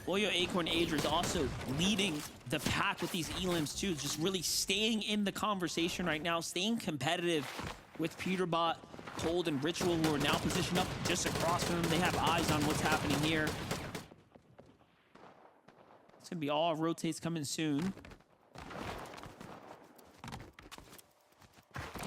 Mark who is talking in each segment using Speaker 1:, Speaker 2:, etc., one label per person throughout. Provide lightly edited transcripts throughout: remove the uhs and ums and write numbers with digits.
Speaker 1: Boyo, Acorn, Adra is also leading the pack with these elims too, just really staying in the conversation right now, staying competitive with Peterbot, Cold, and Ritual, who are now positioned up just across from them. They have eyes on what's happening here. It's gonna be all rotates coming soon.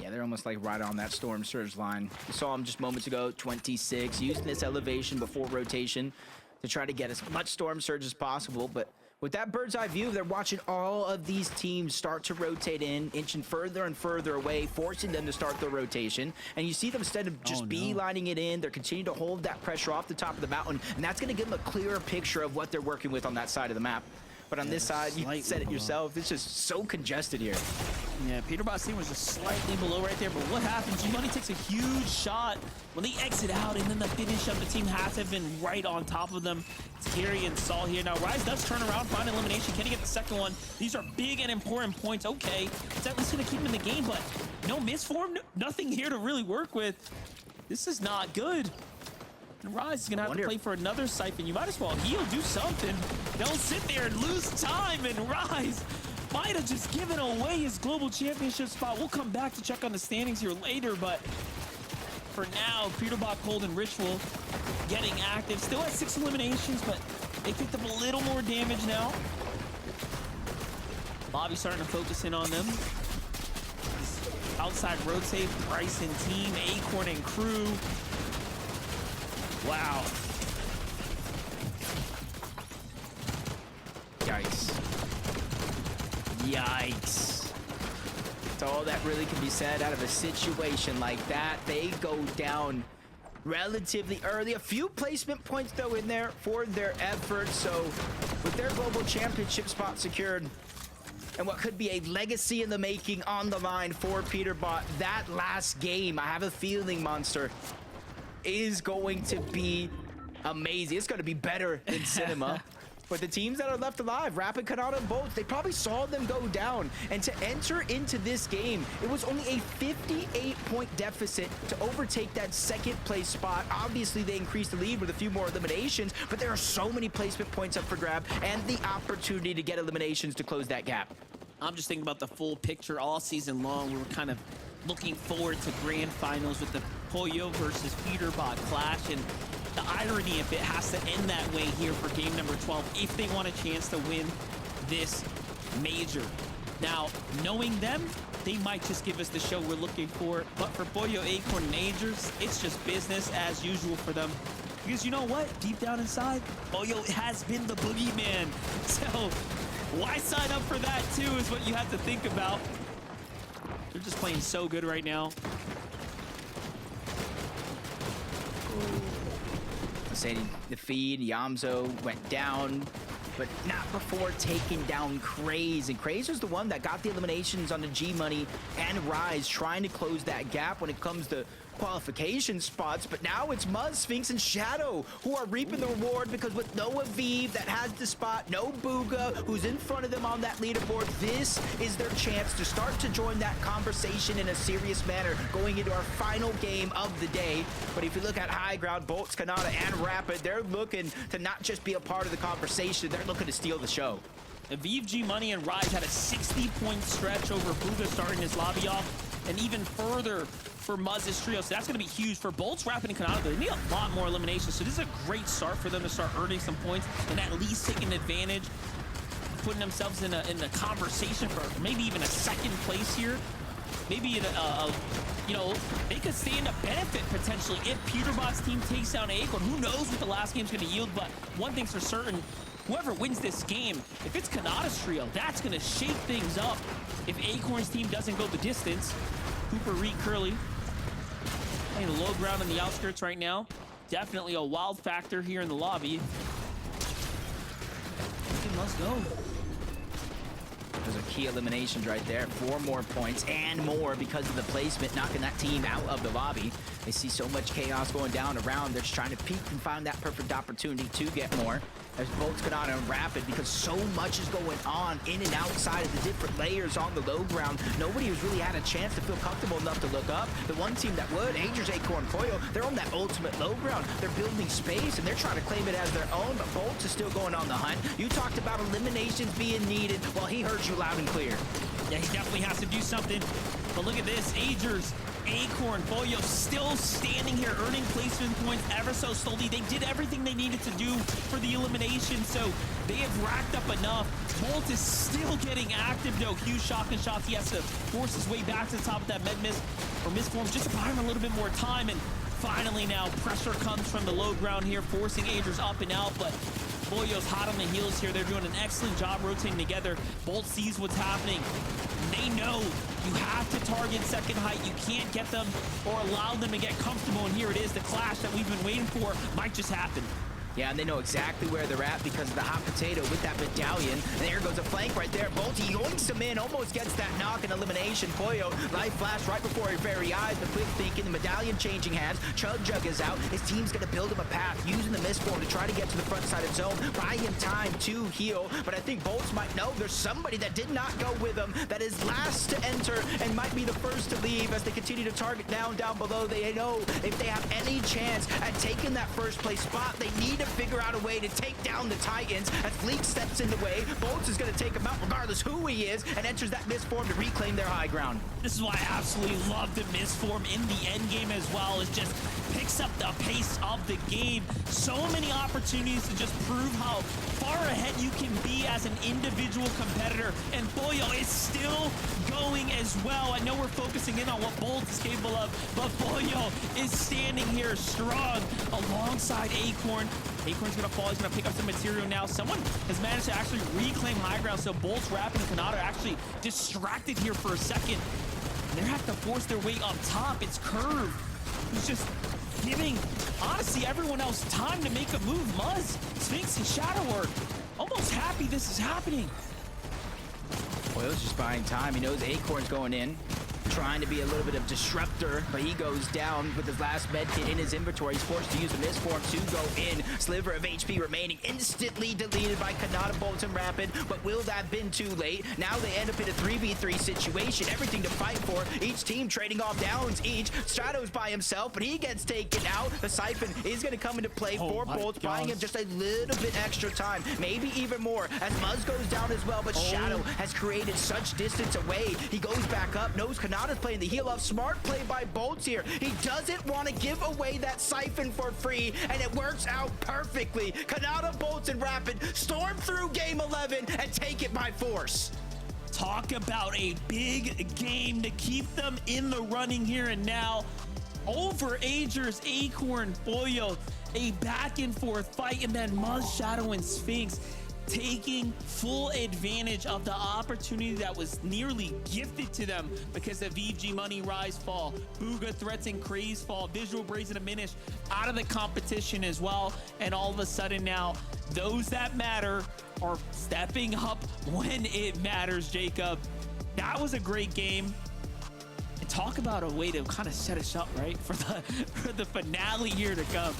Speaker 2: Yeah, they're almost like right on that Storm Surge line. We saw him just moments ago, 26, using this elevation before rotation to try to get as much Storm Surge as possible. But with that bird's eye view, they're watching all of these teams start to rotate in, inching further and further away, forcing them to start their rotation. And you see them, instead of just beelining it in, they're continuing to hold that pressure off the top of the mountain, and that's going to give them a clearer picture of what they're working with on that side of the map. But on this side, you said it yourself, it's just so congested here.
Speaker 1: Yeah, Peterbot's team was just slightly below right there, but what happens? G-Money takes a huge shot when they exit out, and then the finish of the team has to have been right on top of them. It's Gary and Saul here. Now, Rise does turn around, find elimination. Can he get the second one? These are big and important points. Okay, it's at least going to keep him in the game, but no misform, nothing here to really work with. This is not good. And Rise is going to have to play for another siphon. You might as well heal, do something. Don't sit there and lose time. And Rise might have just given away his global championship spot. We'll come back to check on the standings here later, but for now, Peterbot, Cold, and Ritual getting active. Still has 6 eliminations, but they picked up a little more damage now. Bobby starting to focus in on them. Outside rotate, Bryce and team, Acorn and crew. Wow.
Speaker 2: Yikes. Yikes. That's all that really can be said out of a situation like that. They go down relatively early. A few placement points, though, in there for their efforts. So with their global championship spot secured, and what could be a legacy in the making on the line for Peterbot, that last game, I have a feeling, Monster, is going to be amazing. It's going to be better than cinema. But the teams that are left alive, Rapid, Kanata, and Bolts, they probably saw them go down. And to enter into this game, it was only a 58-point deficit to overtake that second place spot. Obviously, they increased the lead with a few more eliminations, but there are so many placement points up for grab and the opportunity to get eliminations to close that gap.
Speaker 1: I'm just thinking about the full picture all season long. We were kind of looking forward to grand finals with the Poyo versus Peterbot clash, and the irony of it has to end that way here for game number 12 if they want a chance to win this major. Now, knowing them, they might just give us the show we're looking for, but for Boyo, Acorn, and Agers, it's just business as usual for them. Because you know what? Deep down inside, Boyo has been the boogeyman. So why sign up for that too is what you have to think about. They're just playing so good right now.
Speaker 2: Saying the feed, Yamzo went down, but not before taking down Craze. And Craze was the one that got the eliminations on the G-Money and Rise, trying to close that gap when it comes to qualification spots. But now it's Muzz, Sphinx, and Shadow who are reaping the reward, because with no Aviv that has the spot, no Booga who's in front of them on that leaderboard, this is their chance to start to join that conversation in a serious manner going into our final game of the day. But if you look at high ground, Bolts, Kanata, and Rapid, they're looking to not just be a part of the conversation, they're looking to steal the show.
Speaker 1: Aviv, G-Money, and Rise had a 60-point stretch over Booga starting his lobby off, and even further for Muzz's trio. So that's going to be huge for Bolts, Rapid, and Kanata. They need a lot more eliminations. So this is a great start for them to start earning some points and at least taking advantage, putting themselves in a conversation for maybe even a second place here. Maybe you know, they could stand to benefit potentially if Peterbot's team takes down Acorn. Who knows what the last game's going to yield, but one thing's for certain, whoever wins this game, if it's Kanata's trio, that's going to shake things up. If Acorn's team doesn't go the distance, Cooper, Reed, Curly playing low ground on the outskirts right now. Definitely a wild factor here in the lobby. Let's go.
Speaker 2: Those are key eliminations right there. 4 more points and more because of the placement, knocking that team out of the lobby. They see so much chaos going down around. They're just trying to peek and find that perfect opportunity to get more. There's bolts going on and rapid because so much is going on in and outside of the different layers on the low ground. Nobody has really had a chance to feel comfortable enough to look up. The one team that would, Agers, Acorn, Pollo, they're on that ultimate low ground. They're building space and they're trying to claim it as their own, but Bolts is still going on the hunt. You talked about eliminations being needed. Well, he heard you loud and clear.
Speaker 1: Yeah, he definitely has to do something. But look at this, Agers, Acorn, Pollo still standing here, earning placement points ever so slowly. They did everything they needed to do for the elimination, so they have racked up enough. Bolt is still getting active, though. Huge shotgun shots. He has to force his way back to the top of that med miss or misform just to buy him a little bit more time. And finally now, pressure comes from the low ground here, forcing Agers up and out, but Pollo's hot on the heels here. They're doing an excellent job rotating together. Bolt sees what's happening. They know you have to target second height. You can't get them or allow them to get comfortable. And here it is, the clash that we've been waiting for might just happen.
Speaker 2: Yeah, and they know exactly where they're at because of the hot potato with that medallion. And there goes a flank right there. Bolty yoinks him in, almost gets that knock and elimination. Pollo, life flash right before his very eyes. The quick thinking, the medallion changing hands. Chug Jug is out. His team's going to build him a path, using the misform to try to get to the front side of zone. Buy him time to heal. But I think Bolts might know there's somebody that did not go with him that is last to enter and might be the first to leave as they continue to target down below. They know if they have any chance at taking that first place spot, they need to figure out a way to take down the Titans as Fleek steps in the way. Bolts is going to take him out regardless who he is and enters that misform to reclaim their high ground.
Speaker 1: This is why I absolutely love the misform in the end game as well. It just picks up the pace of the game. So many opportunities to just prove how far ahead you can be as an individual competitor. And Pollo is still going as well. I know we're focusing in on what Bolt is capable of, but Pollo is standing here strong alongside Acorn. Acorn's gonna fall, he's gonna pick up some material now. Someone has managed to actually reclaim high ground, so Bolts, Rapid, and Kanata are actually distracted here for a second. They have to force their way up top. It's Curve who's just giving, honestly, everyone else time to make a move. Muzz, Sphinx, and Shadow are almost happy this is happening.
Speaker 2: Pollo's just buying time. He knows Acorn's going in, trying to be a little bit of disruptor, but he goes down with his last med kit in his inventory. He's forced to use the misform to go in. Sliver of HP remaining, instantly deleted by Kanata, Bolts, and Rapid, but will that have been too late? Now they end up in a 3v3 situation, everything to fight for. Each team trading off downs each. Shadow's by himself, but he gets taken out. The Siphon is going to come into play for Bolts, buying him just a little bit extra time, maybe even more, as Muzz goes down as well, but Shadow has created such distance away. He goes back up, knows Kanata's playing the heal off. Smart play by Bolts here. He doesn't want to give away that Siphon for free, and it works out perfectly. Kanata, Bolts, and Rapid storm through game 11 and take it by force.
Speaker 1: Talk about a big game to keep them in the running here and now. Over Agers, Acorn, Pollo, a back and forth fight, and then Muzz, Shadow, and Sphinx taking full advantage of the opportunity that was nearly gifted to them because of VG Money Rise fall, Booga Threats and Craze fall, Visual Brazen diminish out of the competition as well. And all of a sudden now, those that matter are stepping up when it matters, Jacob. That was a great game. And talk about a way to kind of set us up, right, for the finale here to come.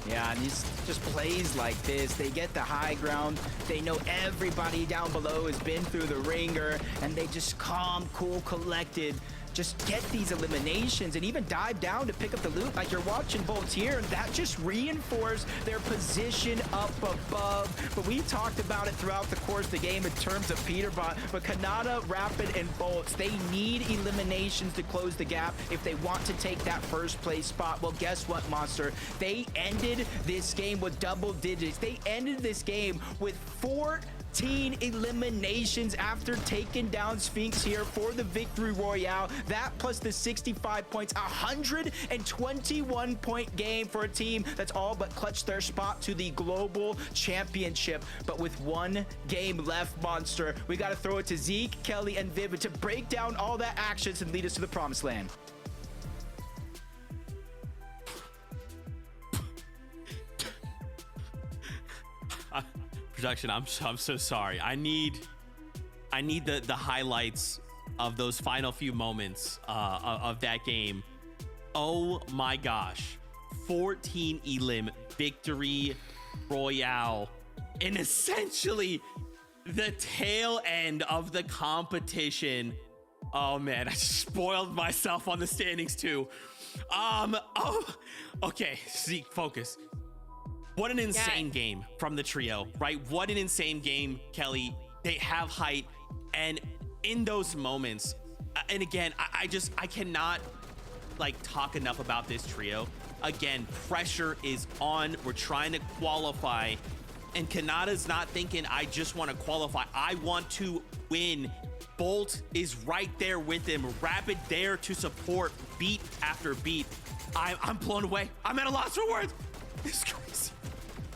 Speaker 2: Yeah, and just plays like this, they get the high ground. They know everybody down below has been through the ringer, and they just calm, cool, collected. Just get these eliminations and even dive down to pick up the loot like you're watching Bolts here, and that just reinforced their position up above. But we talked about it throughout the course of the game in terms of Peterbot, but Kanata, Rapid, and Bolts, they need eliminations to close the gap if they want to take that first place spot. Well, guess what, Monster? They ended this game with double digits. They ended this game with 14 eliminations after taking down Sphinx here for the victory royale. That plus the 65 points, 121 point game for a team that's all but clutched their spot to the global championship. But with one game left, Monster, we got to throw it to Zeke, Kelly, and Vivid to break down all that actions and lead us to the promised land.
Speaker 3: Production, I'm so sorry. I need I need the highlights of those final few moments of that game. Oh my gosh. 14 elim victory royale, and essentially the tail end of the competition. Oh man, I just spoiled myself on the standings too. Okay, Zeke, focus. What an insane game from the trio, right? What an insane game, Kelly. They have height, and in those moments, and again, I cannot like talk enough about this trio. Again, pressure is on. We're trying to qualify, and Kanata's not thinking, I just want to qualify. I want to win. Bolt is right there with him. Rapid there to support beat after beat. I'm blown away. I'm at a loss for words. It's crazy.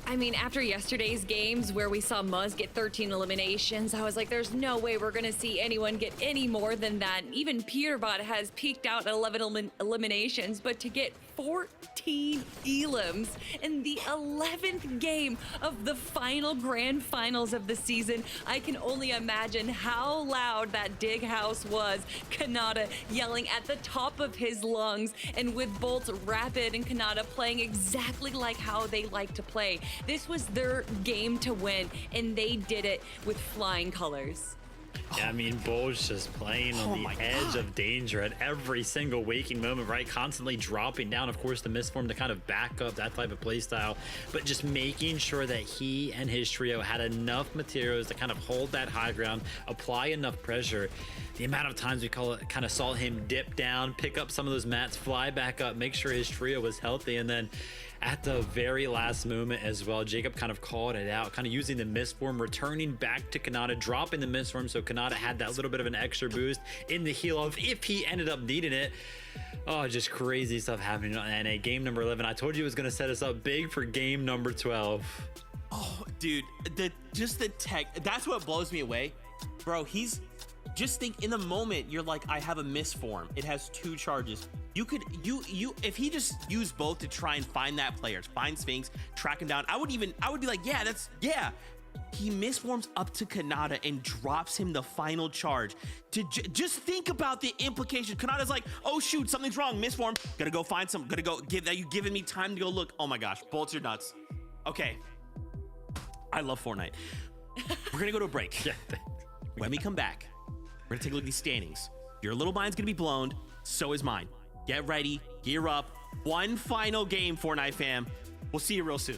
Speaker 4: I mean, after yesterday's games where we saw Muzz get 13 eliminations, I was like, there's no way we're going to see anyone get any more than that. Even Peterbot has peaked out at 11 eliminations, but to get 14 elims in the 11th game of the final grand finals of the season, I can only imagine how loud that dig house was. Kanata yelling at the top of his lungs, and with Bolt, Rapid, and Kanata playing exactly like how they like to play. This was their game to win, and they did it with flying colors.
Speaker 5: Yeah, I mean, Bolt's just playing on the edge of danger at every single waking moment, right? Constantly dropping down, of course, the misform to kind of back up that type of play style, but just making sure that he and his trio had enough materials to kind of hold that high ground, apply enough pressure. The amount of times we kind of saw him dip down, pick up some of those mats, fly back up, make sure his trio was healthy, and then at the very last moment as well, Jacob kind of called it out, kind of using the misform, returning back to Kanata, dropping the misform, so Kanata had that little bit of an extra boost in the heal off if he ended up needing it. Oh, just crazy stuff happening on NA. Game number 11. I told you it was going to set us up big for game number 12.
Speaker 3: Oh, dude, just the tech, that's what blows me away. Bro, just think in the moment, you're like, I have a misform. It has 2 charges. You could, if he just used both to try and find that player, find Sphinx, track him down, I would be like, yeah. He misforms up to Kanata and drops him the final charge. To just think about the implication. Kanata's like, oh shoot, something's wrong, misform. Gotta go find some, gotta go, you giving me time to go look. Oh my gosh, Bolts, you're nuts. Okay, I love Fortnite. We're gonna go to a break.
Speaker 5: Yeah.
Speaker 3: When we come back, we're gonna take a look at these standings. Your little mind's gonna be blown, so is mine. Get ready, gear up. One final game, Fortnite fam. We'll see you real soon.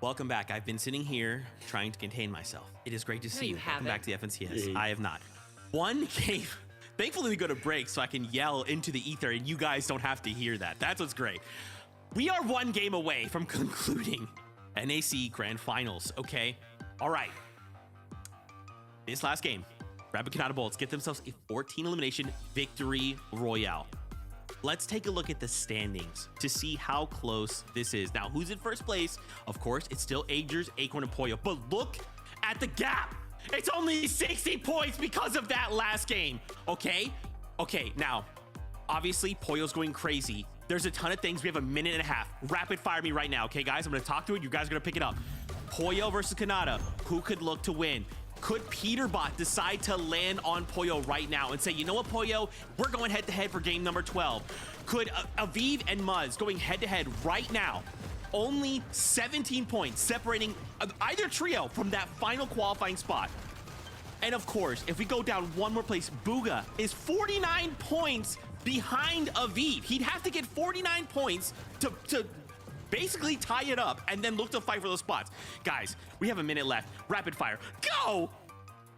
Speaker 3: Welcome back. I've been sitting here trying to contain myself. It is great to see
Speaker 4: you
Speaker 3: you. Welcome
Speaker 4: haven't.
Speaker 3: back to the FNCS. I have not. One game. Thankfully, we go to break so I can yell into the ether and you guys don't have to hear that. That's what's great. We are one game away from concluding NAC Grand Finals, okay? All right. This last game, Rapid Canada Bolts get themselves a 14 elimination victory royale. Let's take a look at the standings to see how close this is. Now, who's in first place? Of course, it's still Agers, Acorn, and Pollo. But look at the gap. It's only 60 points because of that last game. Okay? Okay, now, obviously, Pollo's going crazy. There's a ton of things. We have a minute and a half. Rapid fire me right now, okay, guys? I'm going to talk to it. You guys are going to pick it up. Pollo versus Canada. Who could look to win? Could Peterbot decide to land on Pollo right now and say, you know what, Pollo, we're going head-to-head for game number 12? Could Aviv and Muzz going head-to-head right now? Only 17 points separating either trio from that final qualifying spot. And of course, if we go down one more place, Booga is 49 points behind Aviv. He'd have to get 49 points to basically tie it up and then look to fight for those spots. Guys, we have a minute left. Rapid fire. Go!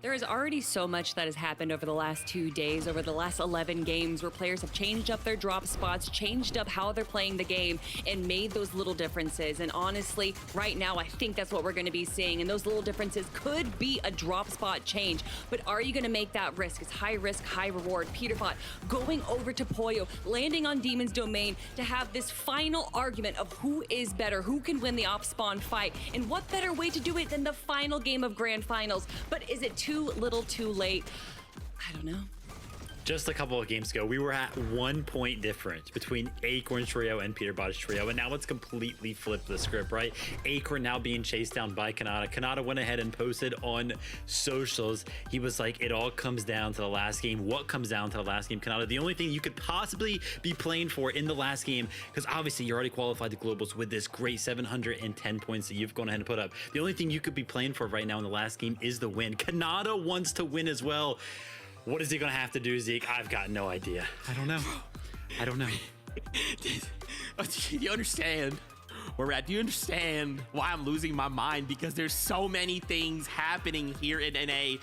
Speaker 4: There is already so much that has happened over the last 2 days, over the last 11 games, where players have changed up their drop spots, changed up how they're playing the game, and made those little differences. And honestly, right now, I think that's what we're going to be seeing. And those little differences could be a drop spot change. But are you going to make that risk? It's high risk, high reward. Peterbot going over to Pollo, landing on Demon's Domain to have this final argument of who is better, who can win the op spawn fight. And what better way to do it than the final game of Grand Finals? But is it too little too late? I don't know.
Speaker 5: Just a couple of games ago, we were at 1 point difference between Acorn's trio and Peterbot's trio, and now it's completely flipped the script, right? Acorn now being chased down by Canada. Canada went ahead and posted on socials. He was like, it all comes down to the last game. What comes down to the last game, Canada? The only thing you could possibly be playing for in the last game, because obviously you're already qualified to globals with this great 710 points that you've gone ahead and put up. The only thing you could be playing for right now in the last game is the win. Canada wants to win as well. What is he gonna have to do, Zeke? I've got no idea. I don't know. I don't know.
Speaker 3: Do you understand where we're at? Do you understand why I'm losing my mind? Because there's so many things happening here in NA.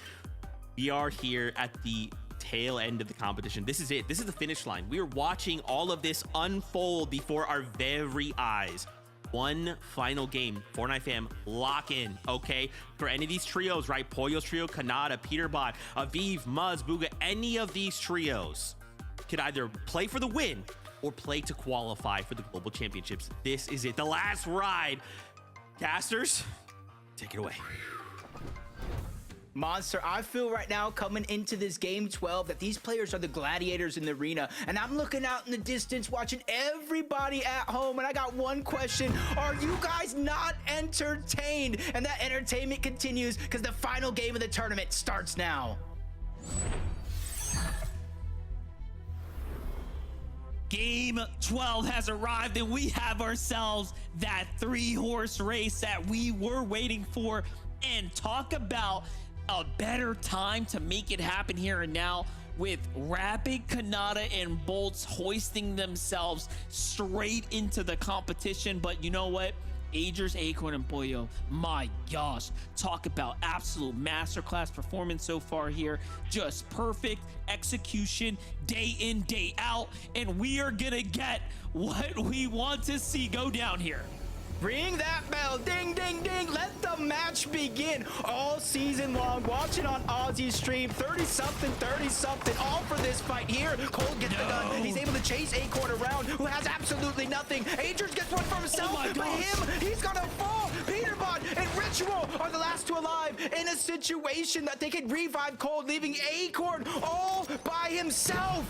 Speaker 3: We are here at the tail end of the competition. This is it. This is the finish line. We are watching all of this unfold before our very eyes. One final game. Fortnite fam, lock in, okay? For any of these trios, right? Pollo's trio, Canada, Peterbot, Aviv, Muzz, Booga, any of these trios could either play for the win or play to qualify for the global championships. This is it. The last ride. Casters, take it away.
Speaker 2: Monster, I feel right now coming into this game 12 that these players are the gladiators in the arena, and I'm looking out in the distance watching everybody at home, and I got one question: are you guys not entertained? And that entertainment continues because the final game of the tournament starts now.
Speaker 1: Game 12 has arrived, and we have ourselves that 3-horse race that we were waiting for. And talk about a better time to make it happen here and now, with Rapid, Canada, and Bolts hoisting themselves straight into the competition. But you know what? Agers, Acorn, and Pollo, my gosh, talk about absolute masterclass performance so far here. Just perfect execution day in, day out, and we are gonna get what we want to see go down here.
Speaker 2: Ring that bell, ding, ding, ding. Let the match begin. All season long, watching on Aussie's stream, 30-something, all for this fight here. Cole gets the gun. He's able to chase Acorn around, who has absolutely nothing. Agers gets one for himself, but him, he's gonna fall. Peterbot and Ritual are the last two alive in a situation that they could revive Cole, leaving Acorn all by himself.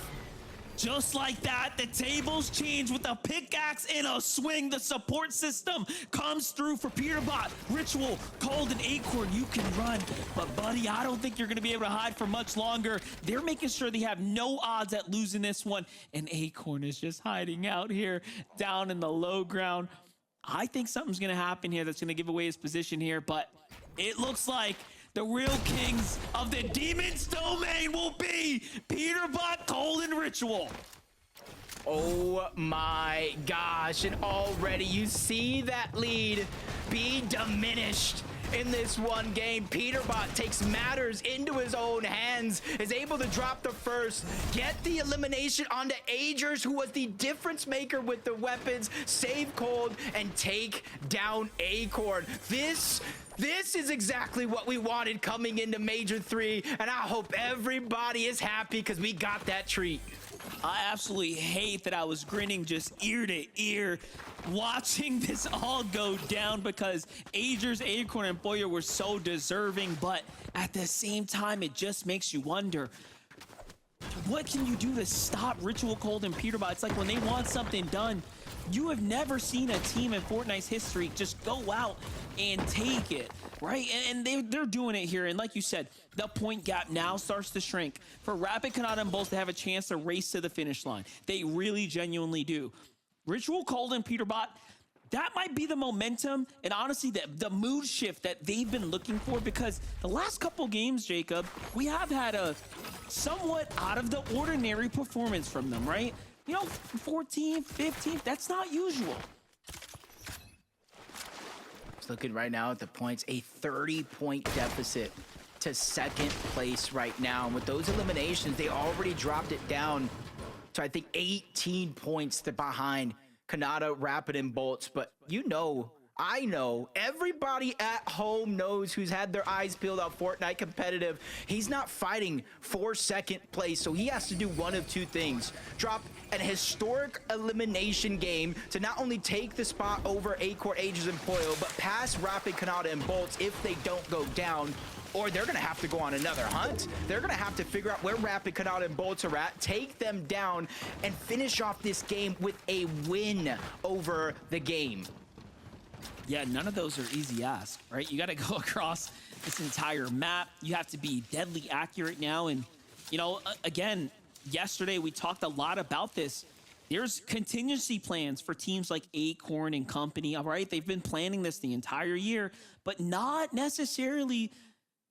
Speaker 1: Just like that, the tables change with a pickaxe and a swing. The support system comes through for Peterbot, Ritual, Cold, and Acorn. You can run, but buddy, I don't think you're gonna be able to hide for much longer. They're making sure they have no odds at losing this one, and Acorn is just hiding out here down in the low ground. I think something's gonna happen here that's gonna give away his position here, but it looks like the real kings of the Demon's Domain will be Peterbot, Cole, and Ritual.
Speaker 2: Oh my gosh, and already you see that lead be diminished in this one game. Peterbot takes matters into his own hands, is able to drop the first, get the elimination onto Agers, who was the difference maker with the weapons, save Cold, and take down Acorn. This is exactly what we wanted coming into Major 3, and I hope everybody is happy because we got that treat.
Speaker 1: I absolutely hate that I was grinning just ear to ear watching this all go down because Agers, Acorn, and Boyer were so deserving, but at the same time, it just makes you wonder, what can you do to stop Ritual Cold and Peterbot? It's like when they want something done, you have never seen a team in Fortnite's history just go out and take it, right? And they're doing it here. And like you said, the point gap now starts to shrink. For Rapid, Kanata, and Bulls to have a chance to race to the finish line, they really genuinely do. Ritual Cold and Peterbot, that might be the momentum and honestly the mood shift that they've been looking for, because the last couple games, Jacob, we have had a somewhat out of the ordinary performance from them, right? You know, 14, 15, that's not usual.
Speaker 2: Just looking right now at the points, a 30-point deficit to second place right now. And with those eliminations, they already dropped it down to, I think, 18 points to behind Kanata, Rapid, and Bolts. But you know, I know, everybody at home knows who's had their eyes peeled out Fortnite competitive. He's not fighting for second place, so he has to do one of two things. Drop an historic elimination game to not only take the spot over Acorn, Agers, and Poyo, but pass Rapid, Kanata, and Bolts if they don't go down, or they're gonna have to go on another hunt. They're gonna have to figure out where Rapid, Kanata, and Bolts are at, take them down, and finish off this game with a win over the game.
Speaker 1: Yeah, none of those are easy asks, right? You got to go across this entire map. You have to be deadly accurate now. And, you know, again, yesterday we talked a lot about this. There's contingency plans for teams like Acorn and company, all right? They've been planning this the entire year, but not necessarily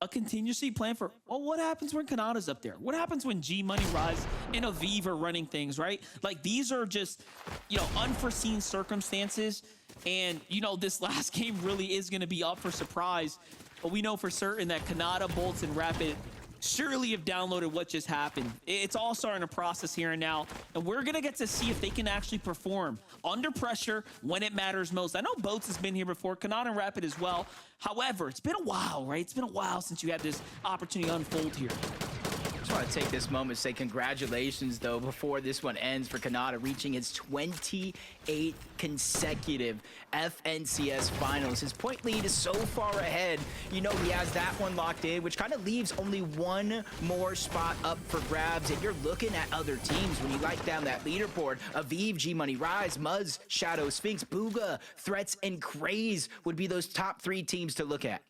Speaker 1: a contingency plan for, well, what happens when Kanata's up there? What happens when G Money Rise and Aviv are running things, right? Like, these are just, you know, unforeseen circumstances. And, you know, this last game really is going to be up for surprise. But we know for certain that Kanata, Bolts, and Rapid surely have downloaded what just happened. It's all starting to process here and now. And we're going to get to see if they can actually perform under pressure when it matters most. I know Bolts has been here before, Kanata and Rapid as well. However, it's been a while, right? It's been a while since you had this opportunity to unfold here.
Speaker 2: I just want to take this moment to say congratulations, though, before this one ends, for Kanata reaching its 28th consecutive FNCS finals. His point lead is so far ahead. You know, he has that one locked in, which kind of leaves only one more spot up for grabs. And you're looking at other teams when you light down that leaderboard. Aviv, G Money Rise, Muzz, Shadow, Sphinx, Booga, Threats, and Craze would be those top three teams to look at.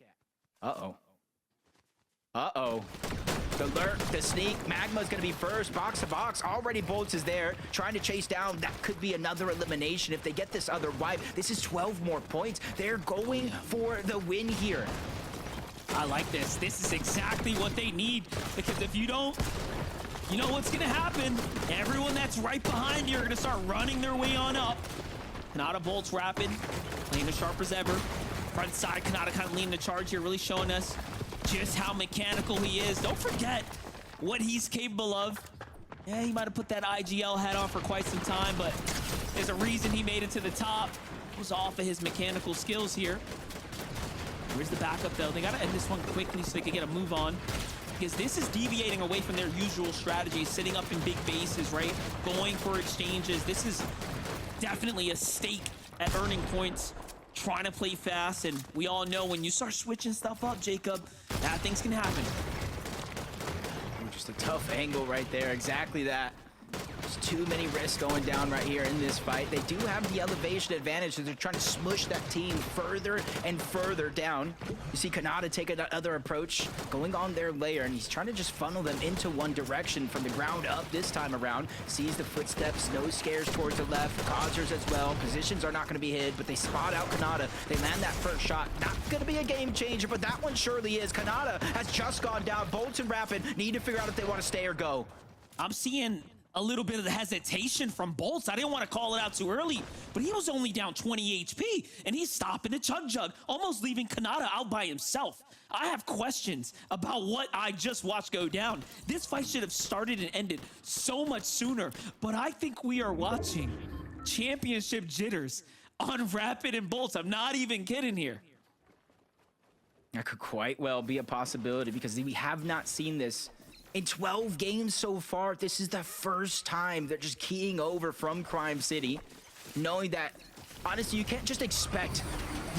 Speaker 2: Uh-oh. Uh-oh. The lurk, the sneak, Magma's gonna be first, box to box, already Bolts is there, trying to chase down. That could be another elimination if they get this other wipe. This is 12 more points. They're going for the win here.
Speaker 1: I like this. This is exactly what they need, because if you don't, you know what's gonna happen. Everyone that's right behind you are gonna start running their way on up. Kanata, Bolts, Rapid, playing as sharp as ever. Front side, Kanata kind of leading the charge here, really showing us just how mechanical he is. Don't forget what he's capable of. Yeah, he might have put that IGL hat on for quite some time, but there's a reason he made it to the top. It was off of his mechanical skills here. Where's the backup, though? They got to end this one quickly so they can get a move on, because this is deviating away from their usual strategy, sitting up in big bases, right? Going for exchanges. This is definitely a stake at earning points, trying to play fast, and we all know when you start switching stuff up, Jacob, bad things can happen.
Speaker 2: Just a tough angle right there, exactly that. There's too many risks going down right here in this fight. They do have the elevation advantage, so they're trying to smush that team further and further down. You see Kanata take another approach, going on their layer, and he's trying to just funnel them into one direction from the ground up this time around. Sees the footsteps, no scares towards the left, causers as well. Positions are not going to be hid, but they spot out Kanata. They land that first shot. Not going to be a game changer, but that one surely is. Kanata has just gone down. Bolts and Rapid need to figure out if they want to stay or go.
Speaker 1: I'm seeing a little bit of the hesitation from Bolts. I didn't want to call it out too early, but he was only down 20 HP, and he's stopping the Chug Jug, almost leaving Kanata out by himself. I have questions about what I just watched go down. This fight should have started and ended so much sooner, but I think we are watching championship jitters on Rapid and Bolts. I'm not even kidding here.
Speaker 2: That could quite well be a possibility because we have not seen this in 12 games so far. This is the first time they're just keying over from Crime City, knowing that, honestly, you can't just expect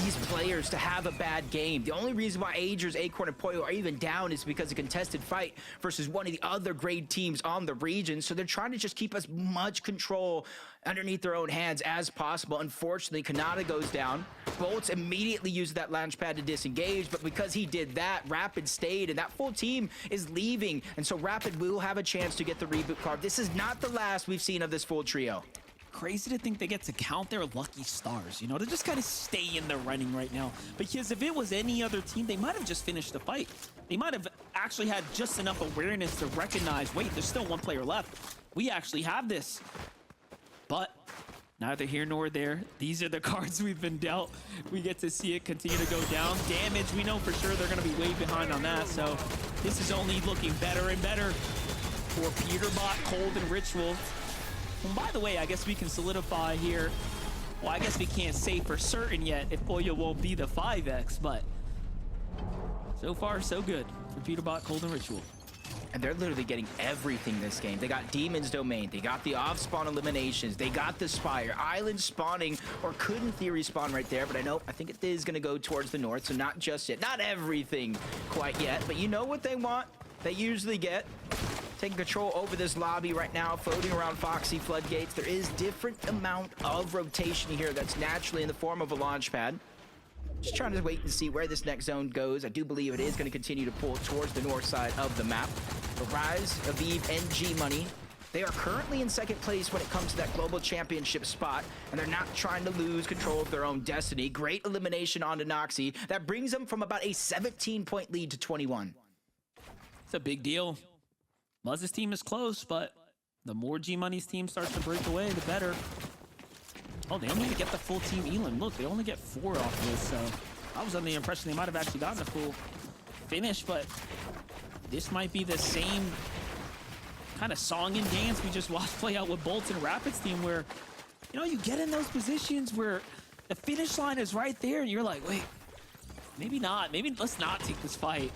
Speaker 2: these players to have a bad game. The only reason why Agers, Acorn, and Poyo are even down is because of contested fight versus one of the other grade teams on the region. So they're trying to just keep as much control underneath their own hands as possible. Unfortunately, Kanata goes down. Bolts immediately uses that launch pad to disengage, but because he did that, Rapid stayed, and that full team is leaving. And so Rapid will have a chance to get the reboot card. This is not the last we've seen of this full trio.
Speaker 1: Crazy to think they get to count their lucky stars, you know, to just kind of stay in the running right now. Because if it was any other team, they might have just finished the fight. They might have actually had just enough awareness to recognize, wait, there's still one player left. We actually have this. But neither here nor there. These are the cards we've been dealt. We get to see it continue to go down. Damage, we know for sure they're going to be way behind on that. So this is only looking better and better for Peterbot, Cold, and Ritual. And by the way, I guess we can solidify here. Well, I guess we can't say for certain yet if Poyo won't be the 5X, but so far, so good for Peterbot, Cold, and Ritual.
Speaker 2: And they're literally getting everything this game. They got Demon's Domain, they got the off-spawn eliminations, they got the Spire, Island spawning, or could in theory spawn right there, but I think it is gonna go towards the north, so not just yet. Not everything quite yet, but you know what they want, they usually get. Taking control over this lobby right now, floating around Foxy Floodgates. There is different amount of rotation here that's naturally in the form of a launch pad. Just trying to wait and see where this next zone goes. I do believe it is going to continue to pull towards the north side of the map. The Rise, Aviv, and G-Money, they are currently in second place when it comes to that global championship spot, and they're not trying to lose control of their own destiny. Great elimination onto Noxy. That brings them from about a 17-point lead to 21.
Speaker 1: It's a big deal. Muzz's team is close, but the more G-Money's team starts to break away, the better. Oh, they only get the full team Elam. Look, they only get 4 off of this, so I was under the impression they might have actually gotten a full finish, but this might be the same kind of song and dance we just watched play out with Bolts and Rapids team, where, you know, you get in those positions where the finish line is right there, and you're like, wait, maybe not. Maybe let's not take this fight.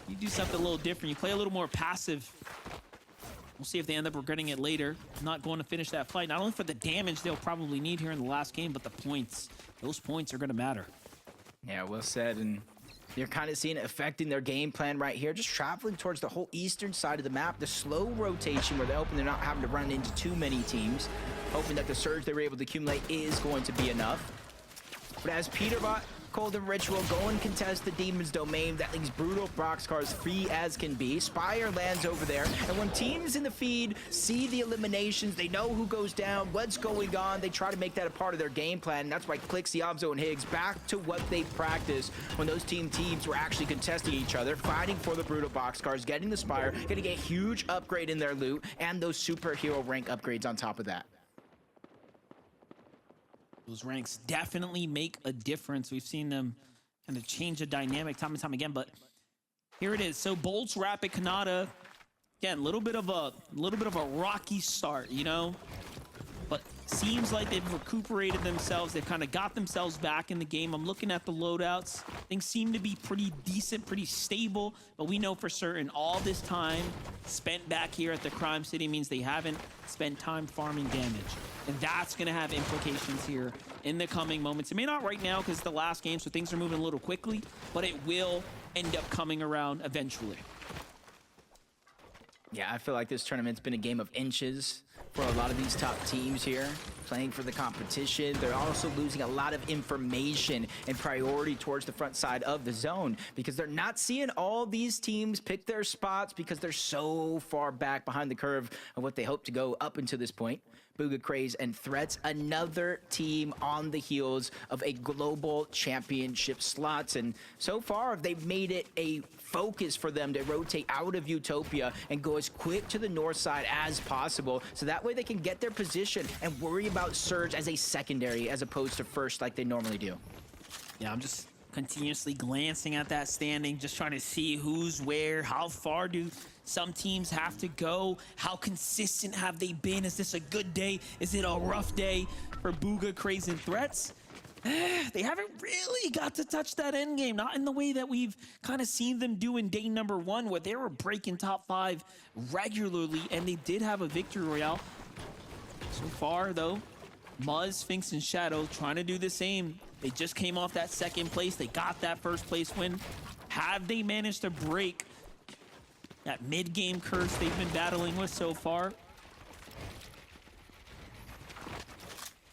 Speaker 1: You do something a little different. You play a little more passive. We'll see if they end up regretting it later. Not going to finish that fight. Not only for the damage they'll probably need here in the last game, but the points. Those points are going to matter.
Speaker 2: Yeah, well said. And you're kind of seeing it affecting their game plan right here. Just traveling towards the whole eastern side of the map. The slow rotation where they're hoping they're not having to run into too many teams. Hoping that the surge they were able to accumulate is going to be enough. But as Peterbot, Cold, and Ritual go and contest the Demon's Domain, that leaves Brutal Boxcars free as can be. Spire lands over there, and when teams in the feed see the eliminations, they know who goes down, what's going on, they try to make that a part of their game plan, and that's why Clix, Diabzo, and Higgs back to what they practiced when those teams were actually contesting each other, fighting for the Brutal Boxcars, getting the Spire, getting a huge upgrade in their loot, and those superhero rank upgrades on top of that.
Speaker 1: Those ranks definitely make a difference. We've seen them kind of change the dynamic time and time again, but here it is. So Bolts, Rapid, Kanata, again, a little bit of a rocky start, you know, but seems like they've recuperated themselves. They've kind of got themselves back in the game. I'm looking at the loadouts. Things seem to be pretty decent, pretty stable, but we know for certain all this time spent back here at the Crime City means they haven't spent time farming damage. And that's going to have implications here in the coming moments. It may not right now because it's the last game, so things are moving a little quickly, but it will end up coming around eventually.
Speaker 2: Yeah, I feel like this tournament's been a game of inches for a lot of these top teams here, playing for the competition. They're also losing a lot of information and priority towards the front side of the zone because they're not seeing all these teams pick their spots because they're so far back behind the curve of what they hope to go up until this point. Booga Craze and Threats, another team on the heels of a global championship slots. And so far, they've made it a focus for them to rotate out of Utopia and go as quick to the north side as possible. So that way they can get their position and worry about Surge as a secondary as opposed to first like they normally do.
Speaker 1: Yeah, I'm just continuously glancing at that standing, just trying to see who's where, how far do some teams have to go, how consistent have they been, is this a good day, is it a rough day for Booga, Craze, and Threats? They haven't really got to touch that end game, not in the way that we've kind of seen them do in day number 1, where they were breaking top 5 regularly, and they did have a victory royale. So far, though, Muzz, Sphinx, and Shadow trying to do the same. They just came off that second place. They got that first place win. Have they managed to break that mid-game curse they've been battling with so far?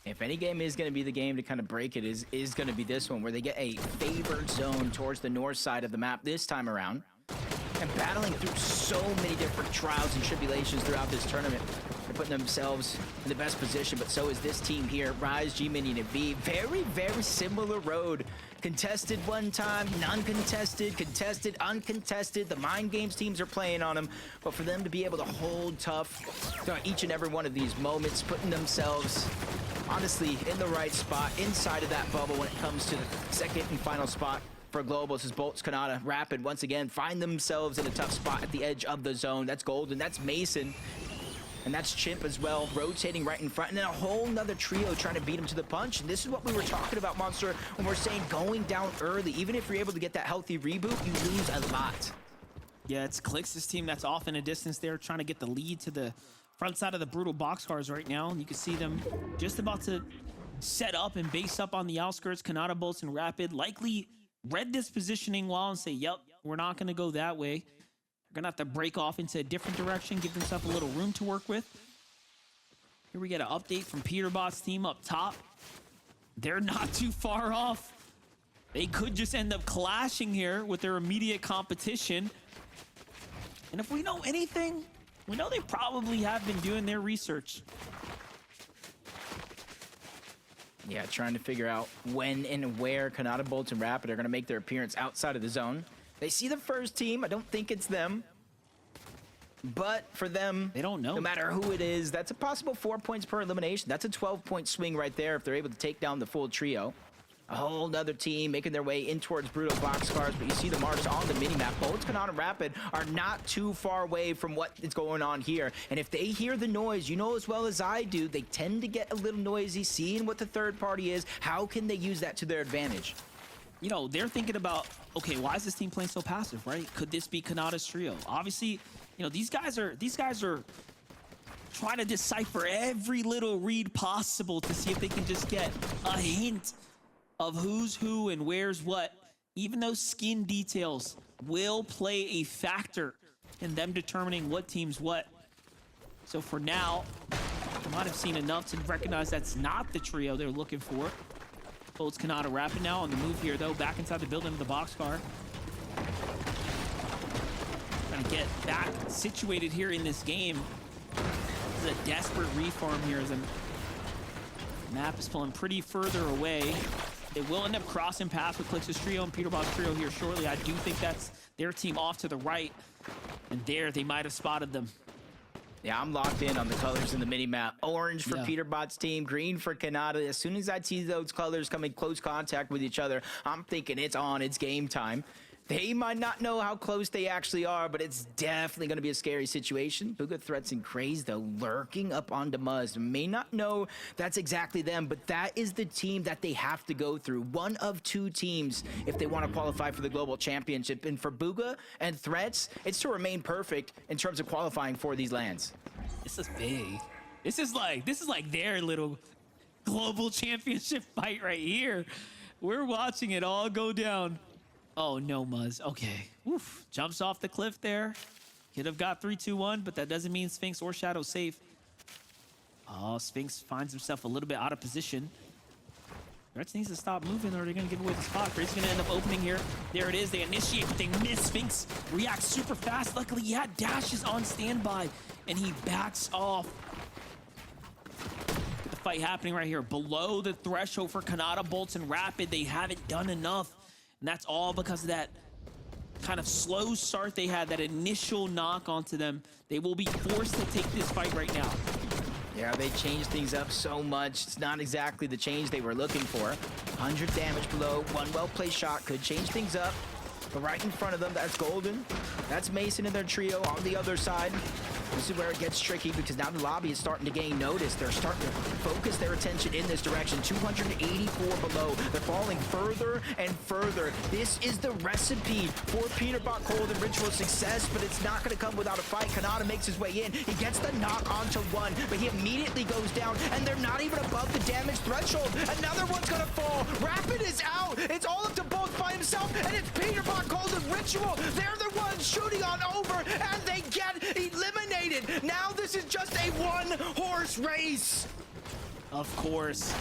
Speaker 2: If any game is going to be the game to kind of break it, is going to be this one, where they get a favored zone towards the north side of the map this time around. And battling through so many different trials and tribulations throughout this tournament. They're putting themselves in the best position, but so is this team here. Rise, G-Mini, and V. Very, very similar road. Contested one time, non-contested, contested, uncontested. The mind games teams are playing on them, but for them to be able to hold tough throughout each and every one of these moments, putting themselves honestly in the right spot inside of that bubble when it comes to the second and final spot for Globals, as Bolts, Kanata, Rapid once again find themselves in a tough spot at the edge of the zone. That's Golden, that's Mason, and that's Chimp as well, rotating right in front, and then a whole nother trio trying to beat him to the punch. And this is what we were talking about, Monster, when we're saying going down early. Even if you're able to get that healthy reboot, you lose a lot.
Speaker 1: Yeah, it's Clix's team that's off in a distance there, trying to get the lead to the front side of the Brutal Boxcars right now. And you can see them just about to set up and base up on the outskirts. Kanata, Bolts, and Rapid likely read this positioning well and say, yep, we're not going to go that way. They're going to have to break off into a different direction, give themselves a little room to work with. Here we get an update from Peterbot's team up top. They're not too far off. They could just end up clashing here with their immediate competition. And if we know anything, we know they probably have been doing their research.
Speaker 2: Yeah, trying to figure out when and where Kanata, Bolts, and Rapid are going to make their appearance outside of the zone. They see the first team. I don't think it's them. But for them,
Speaker 1: they don't know.
Speaker 2: No matter who it is, that's a possible 4 points per elimination. That's a 12-point swing right there if they're able to take down the full trio. A whole nother team making their way in towards Brutal Boxcars, but you see the marks on the minimap. Bolts, Kanata, Rapid are not too far away from what is going on here. And if they hear the noise, you know as well as I do, they tend to get a little noisy, seeing what the third party is. How can they use that to their advantage?
Speaker 1: You know, they're thinking about, okay, why is this team playing so passive, right? Could this be Kanata's trio? Obviously, you know, these guys are trying to decipher every little read possible to see if they can just get a hint of who's who and where's what. Even those skin details will play a factor in them determining what team's what. So for now, they might have seen enough to recognize that's not the trio they're looking for. Bolts, Kanata, Rapid now on the move here, though, back inside the building of the boxcar. Trying to get back situated here in this game. This is a desperate reform here as the map is pulling pretty further away. They will end up crossing paths with Clix's trio and Peterbot's trio here shortly. I do think that's their team off to the right. And there, they might have spotted them.
Speaker 2: Yeah, I'm locked in on the colors in the mini-map. Orange for
Speaker 1: Yeah.
Speaker 2: Peterbot's team, green for Kanata. As soon as I see those colors come in close contact with each other, I'm thinking it's on, it's game time. They might not know how close they actually are, but it's definitely going to be a scary situation. Booga, Threats, and Craze, though, lurking up onto Muzz. May not know that's exactly them, but that is the team that they have to go through. One of two teams if they want to qualify for the Global Championship. And for Booga and Threats, it's to remain perfect in terms of qualifying for these lands.
Speaker 1: This is big. This is like their little global championship fight right here. We're watching it all go down. Oh no, Muzz. Okay. Oof. Jumps off the cliff there. Could have got 3-2-1, but that doesn't mean Sphinx or Shadow safe. Oh, Sphinx finds himself a little bit out of position. Threats needs to stop moving or they're going to give away the spot. Crazy's going to end up opening here. There it is. They initiate, but they miss. Sphinx reacts super fast. Luckily, he had dashes on standby, and he backs off. fight happening right here. Below the threshold for Kanata, Bolts, and Rapid, they haven't done enough. And that's all because of that kind of slow start they had, that initial knock onto them. They will be forced to take this fight right now.
Speaker 2: Yeah, they changed things up so much. It's not exactly the change they were looking for. 100 damage below, one well-placed shot could change things up. But right in front of them, that's Golden. That's Mason in their trio on the other side. This is where it gets tricky because now the lobby is starting to gain notice. They're starting to focus their attention in this direction. 284 below. They're falling further and further. This is the recipe for Peterbot Cold and Ritual success, but it's not going to come without a fight. Kanata makes his way in. He gets the knock onto one, but he immediately goes down, and they're not even above the damage threshold. Another one's going to fall. Rapid is out. It's all up to both by himself, and it's Peterbot Cold and Ritual. They're the ones shooting on over, and they get eliminated. Now this is just a one-horse race.
Speaker 1: Of course,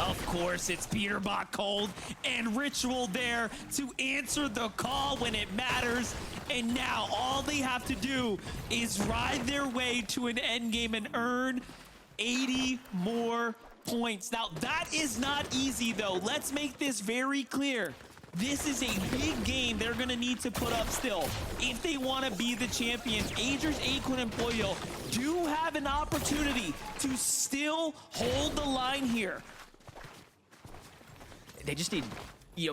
Speaker 1: it's Peterbot Cold and Ritual there to answer the call when it matters. And now all they have to do is ride their way to an end game and earn 80 more points. Now that is not easy though. Let's make this very clear. This is a big game they're going to need to put up still if they want to be the champions. Agers, Aquin, and Pollo do have an opportunity to still hold the line here.
Speaker 2: They just need,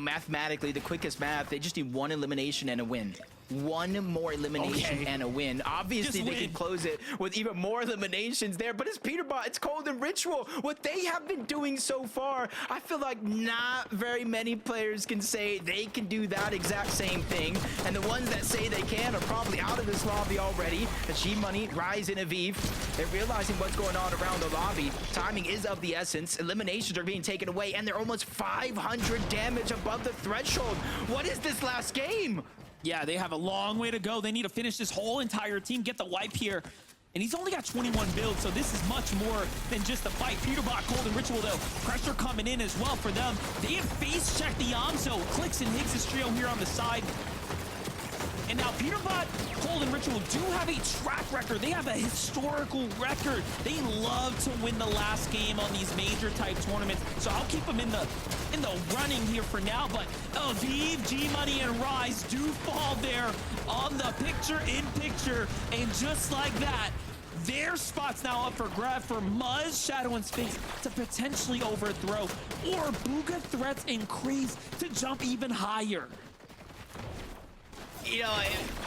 Speaker 2: mathematically, the quickest math, they just need one elimination and a win. One more elimination and a win. Obviously, they can close it with even more eliminations there, but it's Peterbot, it's Cold and Ritual. What they have been doing so far, I feel like not very many players can say they can do that exact same thing. And the ones that say they can are probably out of this lobby already. Achieve Money, Rise, and Aviv. They're realizing what's going on around the lobby. Timing is of the essence. Eliminations are being taken away, and they're almost 500 damage above the threshold. What is this last game?
Speaker 1: Yeah, they have a long way to go. They need to finish this whole entire team, get the wipe here. And he's only got 21 builds, so this is much more than just a fight. Peterbot, Cold, and Ritual, though, pressure coming in as well for them. They have face-checked the Yamso. Clicks and Higgs' trio here on the side. And now Peterbot, Cold, and Ritual do have a track record. They have a historical record. They love to win the last game on these major type tournaments. So I'll keep them in the running here for now. But Aviv, G-Money, and Rise do fall there on the picture-in-picture. And just like that, their spot's now up for grab for Muzz, Shadow, and Sphinx to potentially overthrow. Or Bugha threats and Craze to jump even higher.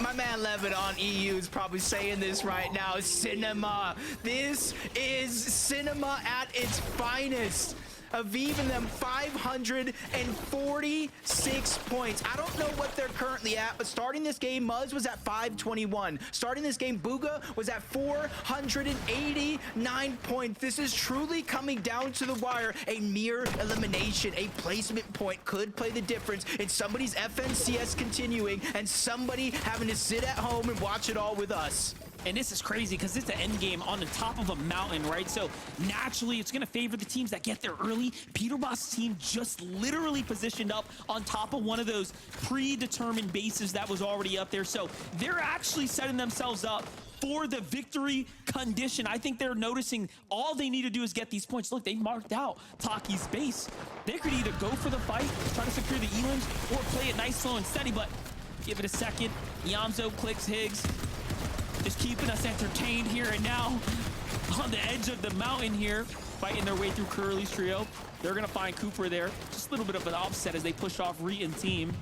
Speaker 2: My man Levin on EU is probably saying this right now. Cinema. This is cinema at its finest. Aviv and them 546 points. I don't know what they're currently at, but starting this game, Muzz was at 521. Starting this game, Bugha was at 489 points. This is truly coming down to the wire. A mere elimination, a placement point could play the difference in somebody's FNCS continuing and somebody having to sit at home and watch it all with us.
Speaker 1: And this is crazy because it's an end game on the top of a mountain, right? So naturally, it's going to favor the teams that get there early. Peterbot's team just literally positioned up on top of one of those predetermined bases that was already up there. So they're actually setting themselves up for the victory condition. I think they're noticing all they need to do is get these points. Look, they marked out Taki's base. They could either go for the fight, try to secure the elims, or play it nice, slow, and steady, but give it a second. Yamso clicks Higgs. Just keeping us entertained here and now on the edge of the mountain here, fighting their way through Curly's trio. They're going to find Cooper there. Just a little bit of an offset as they push off Reet and team.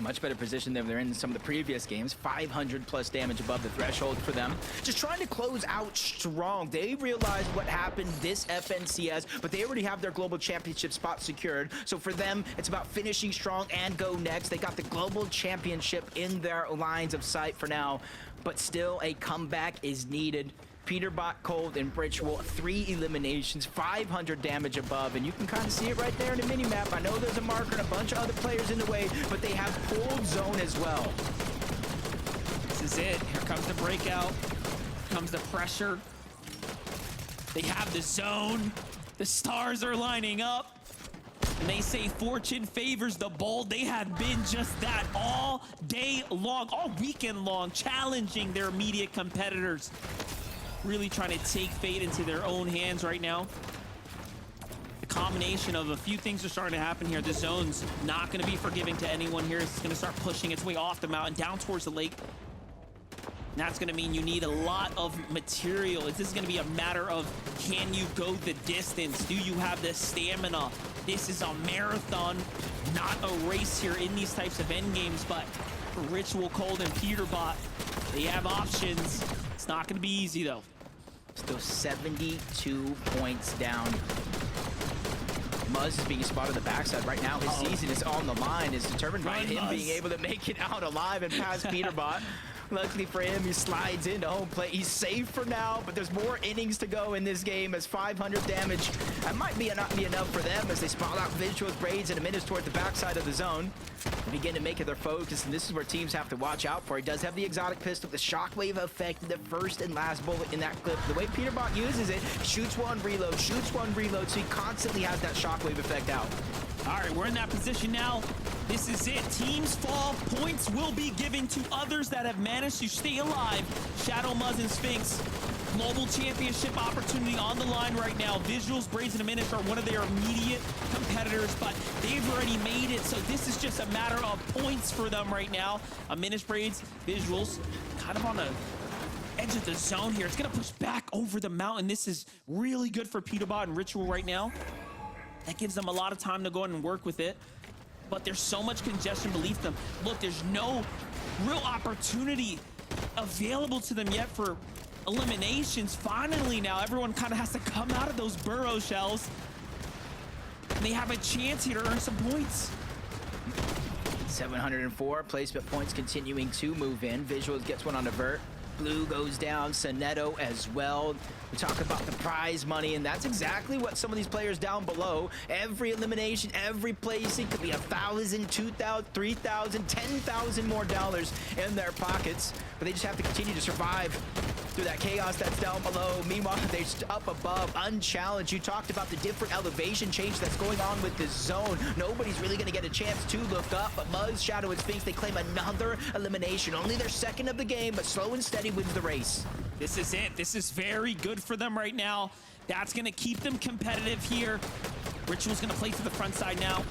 Speaker 2: Much better position than they're in some of the previous games. 500 plus damage above the threshold for them. Just trying to close out strong. They realized what happened this FNCS, but they already have their global championship spot secured. So for them, it's about finishing strong and go next. They got the global championship in their lines of sight for now, but still a comeback is needed. Peterbot, Cold, and Ritual, 3 eliminations, 500 damage above, and you can kind of see it right there in the mini-map. I know there's a marker and a bunch of other players in the way, but they have pulled zone as well.
Speaker 1: This is it. Here comes the breakout. Here comes the pressure. They have the zone. The stars are lining up. And they say fortune favors the bold. They have been just that all day long, all weekend long, challenging their immediate competitors. really trying to take fate into their own hands right now. The combination of a few things are starting to happen here. The zone's not going to be forgiving to anyone here. It's going to start pushing its way off the mountain down towards the lake. And that's going to mean you need a lot of material. This is going to be a matter of, can you go the distance? Do you have the stamina? This is a marathon, not a race here in these types of end games. But for Ritual, Cold, and Peterbot, they have options. It's not going to be easy, though.
Speaker 2: Still 72 points down. Muzz is being spotted on the backside right now. His season is on the line. Is determined by him being able to make it out alive and pass Peterbot. Luckily for him, he slides into home plate. He's safe for now, but there's more innings to go in this game as 500 damage. That might not be enough for them as they spot out Visuals, Braids, and Aminus toward the backside of the zone. They begin to make it their focus, and this is where teams have to watch out for. He does have the exotic pistol, the shockwave effect, the first and last bullet in that clip. The way Peterbot uses it, shoots one, reload, so he constantly has that shockwave effect out.
Speaker 1: All right, we're in that position now. This is it. Teams fall. Points will be given to others that have managed to stay alive. Shadow, Muzz, and Sphinx. Global championship opportunity on the line right now. Visuals, Braids, and Aminus are one of their immediate competitors, but they've already made it, so this is just a matter of points for them right now. Aminus, Braids, Visuals, kind of on the edge of the zone here. It's going to push back over the mountain. This is really good for Peterbot and Ritual right now. That gives them a lot of time to go in and work with it. But there's so much congestion beneath them. Look, there's no real opportunity available to them yet for eliminations. Finally now, everyone kind of has to come out of those burrow shells. And they have a chance here to earn some points.
Speaker 2: 704 placement points continuing to move in. Visuals gets one on the vert. Blue goes down, Sonetto as well. We talk about the prize money, and that's exactly what some of these players down below. Every elimination, every placing could be 1,000, 2,000, 3,000, 10,000 more dollars in their pockets. But they just have to continue to survive through that chaos that's down below. Meanwhile, they're up above, unchallenged. You talked about the different elevation change that's going on with this zone. Nobody's really going to get a chance to look up, but Muzz, Shadow, and Sphinx, they claim another elimination. Only their second of the game, but slow and steady wins the race.
Speaker 1: This is it. This is very good for them right now. That's going to keep them competitive here. Ritual's going to play to the front side now.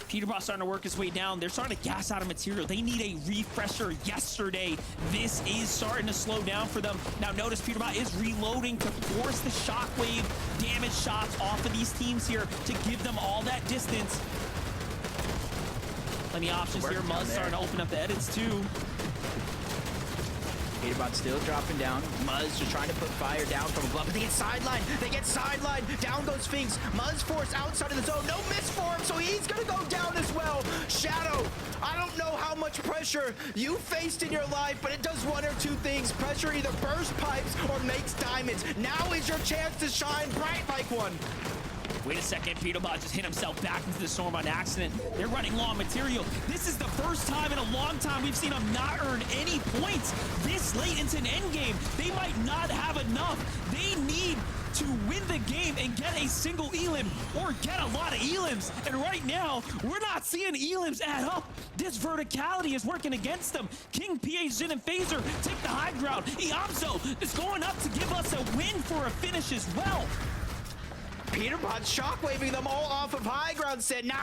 Speaker 1: Peterbot's starting to work his way down. They're starting to gas out of material. They need a refresher yesterday. This is starting to slow down for them. Now notice Peterbot is reloading to force the shockwave damage shots off of these teams here to give them all that distance. Plenty of options here. Muzz starting to open up the edits too.
Speaker 2: Peterbot still dropping down. Muzz just trying to put fire down from above, but they get sidelined. They get sidelined. Down goes Sphinx. Muzz forced outside of the zone. No miss for him, so he's gonna go down as well. Shadow, I don't know how much pressure you faced in your life, but it does one or two things. Pressure either bursts pipes or makes diamonds. Now is your chance to shine bright like one.
Speaker 1: Wait a second, Peterbot just hit himself back into the storm on accident. They're running low on material. This is the first time in a long time we've seen them not earn any points this late into an end game. They might not have enough. They need to win the game and get a single elim or get a lot of elims. And right now, we're not seeing elims add up. This verticality is working against them. King, PH, Zin, and Phaser take the high ground. Iamzo is going up to give us a win for a finish as well.
Speaker 2: Peterbot shockwaving them all off of high ground, said, nah,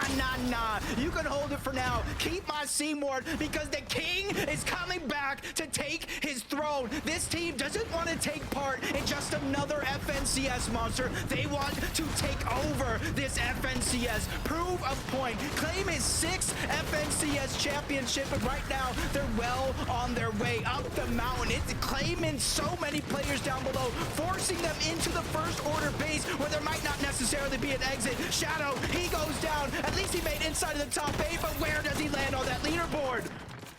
Speaker 2: you can hold it for now. Keep my C-Mord because the king is coming back to take his throne. This team doesn't want to take part in just another FNCS monster. They want to take over this FNCS. Prove a point. Claim his 6th FNCS championship, and right now they're well on their way up the mountain. It's claiming so many players down below, forcing them into the first order base where there might not necessarily be an exit. Shadow, he goes down. At least he made inside of the top 8, but where does he land on that leaderboard?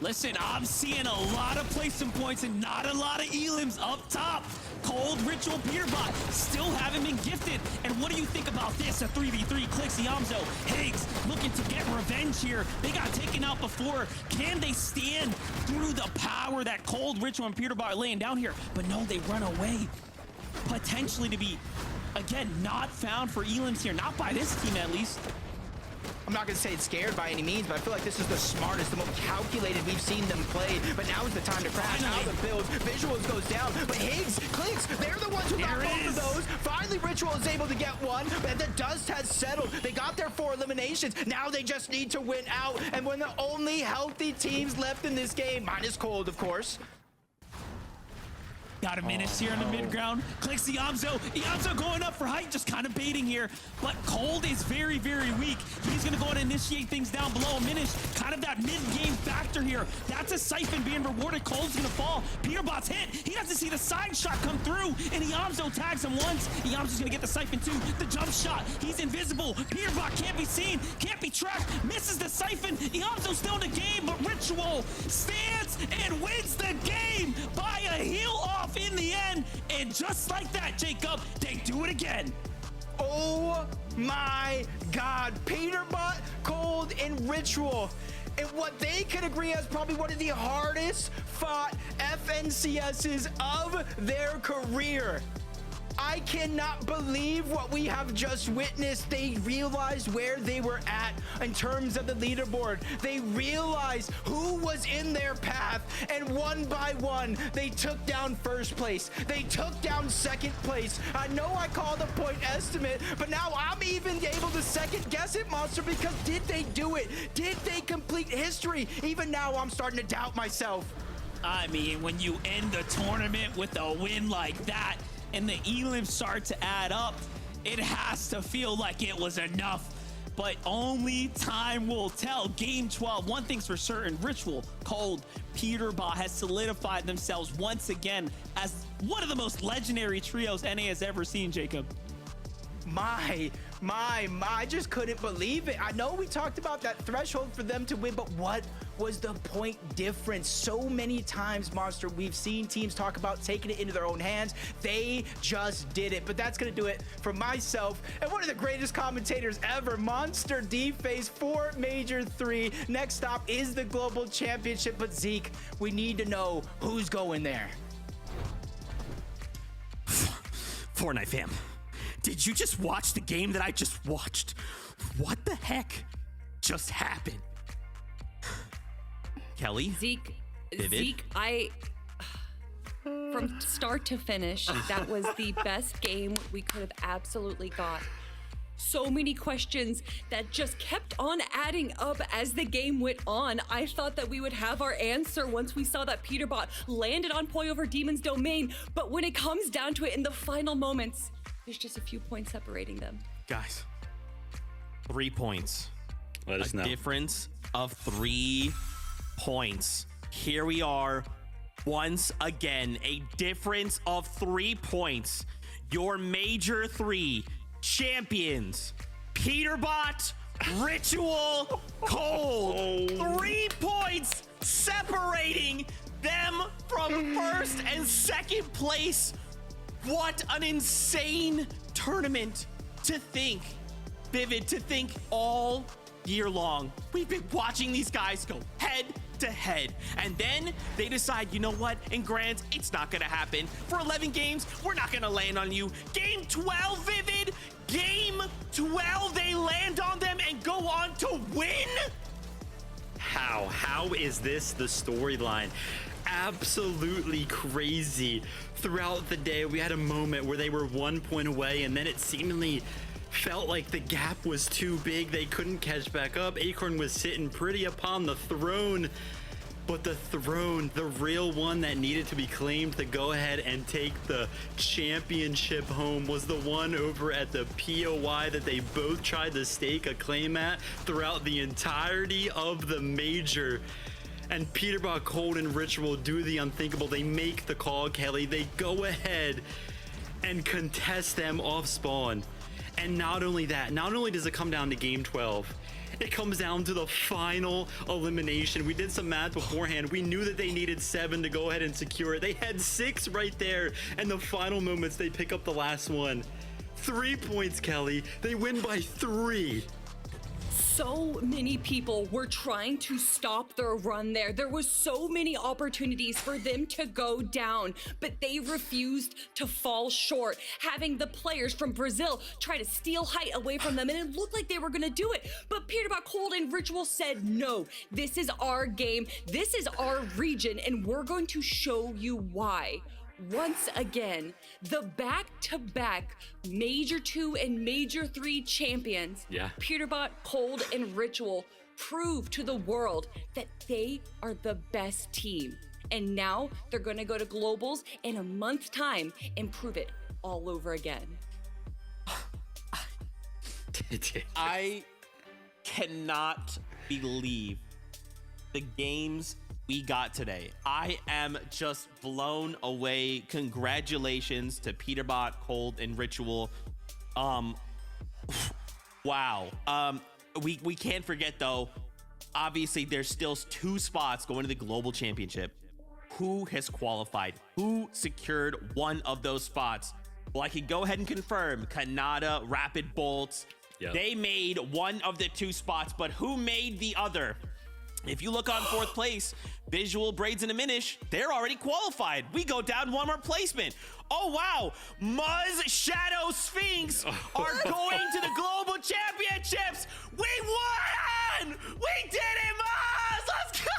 Speaker 1: Listen, I'm seeing a lot of placement points and not a lot of elims up top. Cold, Ritual, Peterbot still haven't been gifted. And what do you think about this? A 3v3 clicks Iamzo. Higgs looking to get revenge here. They got taken out before. Can they stand through the power that Cold, Ritual, and Peterbot are laying down here? But no, they run away. Potentially to be, again, not found for elims here. Not by this team, at least.
Speaker 2: I'm not going to say it's scared by any means, but I feel like this is the smartest, the most calculated we've seen them play. But now is the time to crash. Now the builds, Visuals goes down, but Higgs, Clicks, they're the ones who got both of those. Finally, Ritual is able to get one, and the dust has settled. They got their 4 eliminations. Now they just need to win out. And when the only healthy teams left in this game, minus Cold, of course.
Speaker 1: Got a menace here in the mid ground. Clicks the Iamzo. Iamzo going up for height, just kind of baiting here. But Cold is very, very weak. He's going to go and initiate things down below. Minish, kind of that mid-game factor here. That's a Siphon being rewarded. Cold's going to fall. Peterbot's hit. He doesn't see the side shot come through, and Iamzo tags him once. Iamzo's going to get the Siphon too. The jump shot. He's invisible. Peterbot can't be seen, can't be tracked. Misses the Siphon. Iamzo's still in the game, but Ritual stands and wins the game by a heal off in the end. And just like that, Jacob, they do it again.
Speaker 2: Oh my God, Peterbot, Cold, and Ritual. And what they can agree as probably one of the hardest fought FNCSs of their career. I cannot believe what we have just witnessed. They realized where they were at in terms of the leaderboard. They realized who was in their path, and one by one, they took down first place. They took down second place. I know I called a point estimate, but now I'm even able to second guess it, Monster, because did they do it? Did they complete history? Even now, I'm starting to doubt myself.
Speaker 1: I mean, when you end the tournament with a win like that, and the elims start to add up, it has to feel like it was enough. But only time will tell. Game 12, one thing's for certain, Ritual, Cold, Peterbot has solidified themselves once again as one of the most legendary trios NA has ever seen, Jacob. I just couldn't believe it. I know we talked about that threshold for them to win, but what was the point difference? So many times, Monster, we've seen teams talk about taking it into their own hands. They just did it. But that's gonna do it for myself and one of the greatest commentators ever, Monster D-Face for Major 3. Next stop is the Global Championship, but Zeke, we need to know who's going there.
Speaker 3: Fortnite fam, did you just watch the game that I just watched? What the heck just happened? Kelly?
Speaker 4: Zeke,
Speaker 3: Vivid?
Speaker 4: from start to finish, that was the best game we could have absolutely got. So many questions that just kept on adding up as the game went on. I thought that we would have our answer once we saw that Peterbot landed on Poi over Demon's Domain, but when it comes down to it in the final moments, there's just a few points separating them.
Speaker 3: Guys, 3 points.
Speaker 5: Let us know.
Speaker 3: Difference of 3 points. Here we are once again, a difference of 3 points. Your Major 3 champions, Peterbot, Ritual, Cold. 3 points separating them from first and second place. What an insane tournament to think, Vivid, to think all year long. We've been watching these guys go head to head, and then they decide, you know what, in Grants, it's not gonna happen. For 11 games, we're not gonna land on you. Game 12, Vivid, game 12, they land on them and go on to win?
Speaker 5: How is this the storyline? Absolutely crazy. Throughout the day, we had a moment where they were 1 point away, and then it seemingly felt like the gap was too big. They couldn't catch back up. Acorn was sitting pretty upon the throne, but the throne, the real one that needed to be claimed to go ahead and take the championship home, was the one over at the POI that they both tried to stake a claim at throughout the entirety of the major. And Peterbot, Cold, and Ritual do the unthinkable. They make the call, Kelly. They go ahead and contest them off spawn. And not only that, not only does it come down to game 12, it comes down to the final elimination. We did some math beforehand. We knew that they needed 7 to go ahead and secure it. They had 6 right there. And the final moments, they pick up the last one. 3 points, Kelly. They win by 3.
Speaker 4: So many people were trying to stop their run there. There was so many opportunities for them to go down, but they refused to fall short, having the players from Brazil try to steal height away from them, and it looked like they were gonna do it. But Peterbot, Cold, and Ritual said, no, this is our game, this is our region, and we're going to show you why. Once again, the back-to-back Major 2 and Major 3 champions, Peterbot, Cold, and Ritual, prove to the world that they are the best team. And now they're gonna go to Globals in a month's time and prove it all over again.
Speaker 3: I cannot believe the games we got today. I am just blown away. Congratulations to Peterbot, Cold, and Ritual. Wow. We can't forget though, obviously there's still 2 spots going to the Global Championship. Who has qualified? Who secured one of those spots? Well, I can go ahead and confirm Canada, Rapid Bolts. They made one of the 2 spots, but who made the other? If you look on 4th place, Visual, Braids, and Diminish, they're already qualified. We go down 1 more placement. Oh, wow. Muzz, Shadow, Sphinx are going to the Global Championships. We won! We did it, Muzz! Let's go!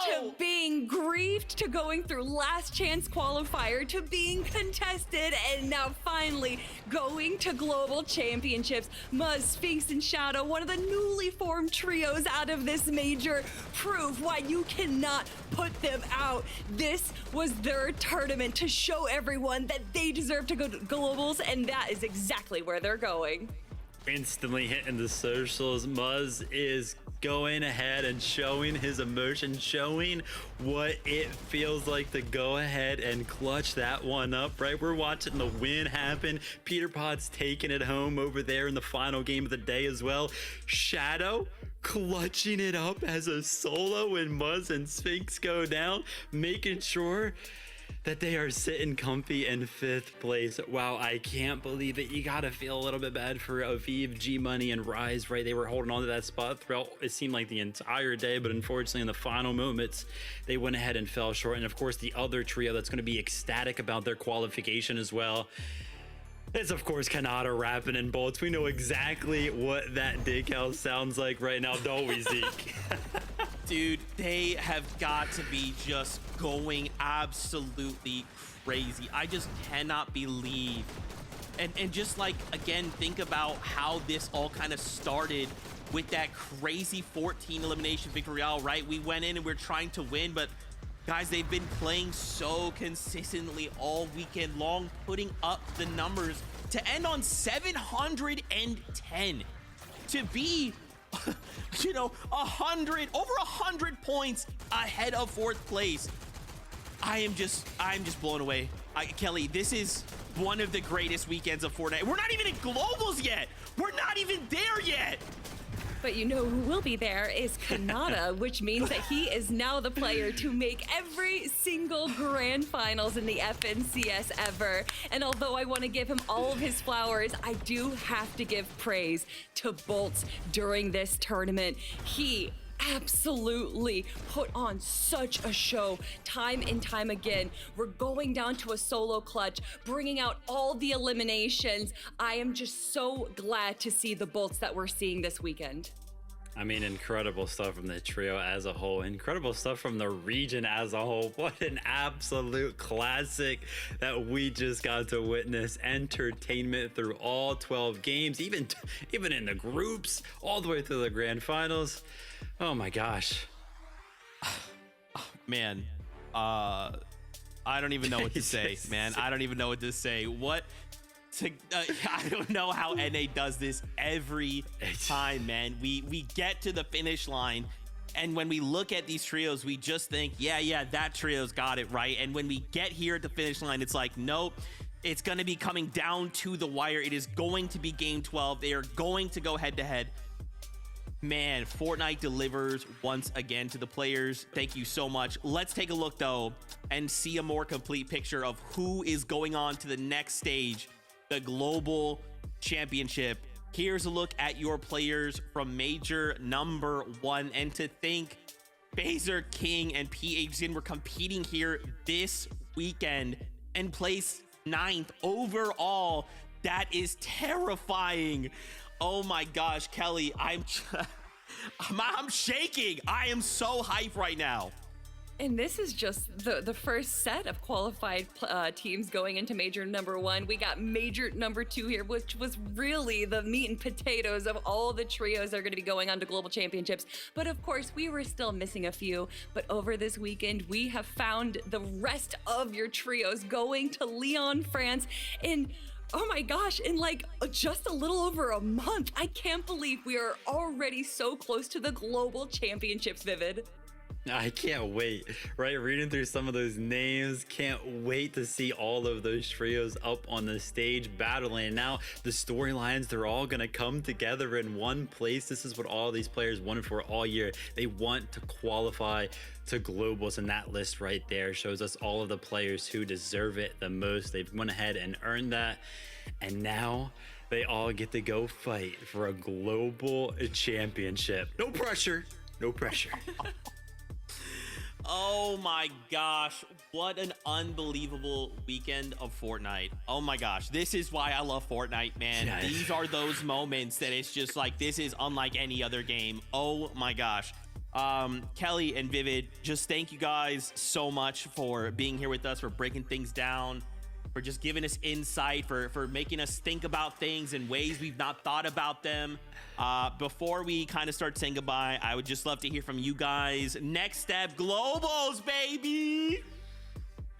Speaker 4: To being grieved, to going through last chance qualifier, to being contested, and now finally going to Global Championships. Muzz, Sphinx, and Shadow, one of the newly formed trios out of this major, prove why you cannot put them out. This was their tournament to show everyone that they deserve to go to Globals, and that is exactly where they're going.
Speaker 5: Instantly hitting the socials. Muzz is going ahead and showing his emotion, showing what it feels like to go ahead and clutch that one up, right? We're watching the win happen. Peterbot's taking it home over there in the final game of the day as well. Shadow clutching it up as a solo when Muzz and Sphinx go down, making sure that they are sitting comfy in 5th place. Wow, I can't believe it. You gotta feel a little bit bad for Aviv, G Money, and Rise, right? They were holding on to that spot throughout, it seemed like, the entire day, but unfortunately in the final moments, they went ahead and fell short. And of course, the other trio that's gonna be ecstatic about their qualification as well is, of course, Canada, Rapid, and Bolts. We know exactly what that decal sounds like right now, don't we, Zeke?
Speaker 3: Dude, they have got to be just going absolutely crazy. I just cannot believe. And just like, again, think about how this all kind of started with that crazy 14 elimination victory royale, right? We went in and we're trying to win, but guys, they've been playing so consistently all weekend long, putting up the numbers to end on 710, to be you know, over 100 points ahead of 4th place. I'm just blown away. Kelly, this is one of the greatest weekends of Fortnite. We're not even in Globals yet. We're not even there yet.
Speaker 4: But you know who will be there is Kanata, which means that he is now the player to make every single grand finals in the FNCS ever. And although I want to give him all of his flowers, I do have to give praise to Bolts during this tournament. He absolutely put on such a show time and time again. We're going down to a solo clutch, bringing out all the eliminations. I am just so glad to see the Bolts that we're seeing this weekend.
Speaker 5: I mean, incredible stuff from the trio as a whole. Incredible stuff from the region as a whole. What an absolute classic that we just got to witness. Entertainment through all 12 games, even in the groups, all the way through the grand finals. Oh my gosh.
Speaker 3: Man, I don't even know what to say, man. I don't even know what to say. I don't know how NA does this every time, man. We get to the finish line, and when we look at these trios, we just think, yeah, that trio's got it right. And when we get here at the finish line, it's like, nope, it's going to be coming down to the wire. It is going to be game 12. They are going to go head to head. Man, Fortnite delivers once again to the players. Thank you so much. Let's take a look, though, and see a more complete picture of who is going on to the next stage, the Global Championship. Here's a look at your players from Major number 1. And to think Phaser, King, and PHZin were competing here this weekend and placed 9th overall. That is terrifying. Oh my gosh, Kelly, I'm shaking. I am so hyped right now.
Speaker 4: And this is just the first set of qualified teams going into Major number 1. We got Major number 2 here, which was really the meat and potatoes of all the trios that are going to be going on to Global Championships. But of course, we were still missing a few. But over this weekend, we have found the rest of your trios going to Lyon, France in, oh my gosh, in like just a little over a month. I can't believe we are already so close to the Global Championships, Vivid.
Speaker 5: I can't wait, right? Reading through some of those names, can't wait to see all of those trios up on the stage battling. And now the storylines, they're all gonna come together in one place. This is what all these players wanted for all year. They want to qualify to globals, and that list right there shows us all of the players who deserve it the most. They've went ahead and earned that, and now they all get to go fight for a global championship. No pressure, no pressure.
Speaker 3: Oh my gosh, what an unbelievable weekend of Fortnite. Oh my gosh, this is why I love Fortnite, man.
Speaker 5: Yes.
Speaker 3: These are those moments that it's just like, this is unlike any other game. Oh my gosh. Kelly and Vivid, just thank you guys so much for being here with us, for breaking things down, for just giving us insight, for making us think about things in ways we've not thought about them. Before we kind of start saying goodbye, I would just love to hear from you guys. Next step, globals, baby.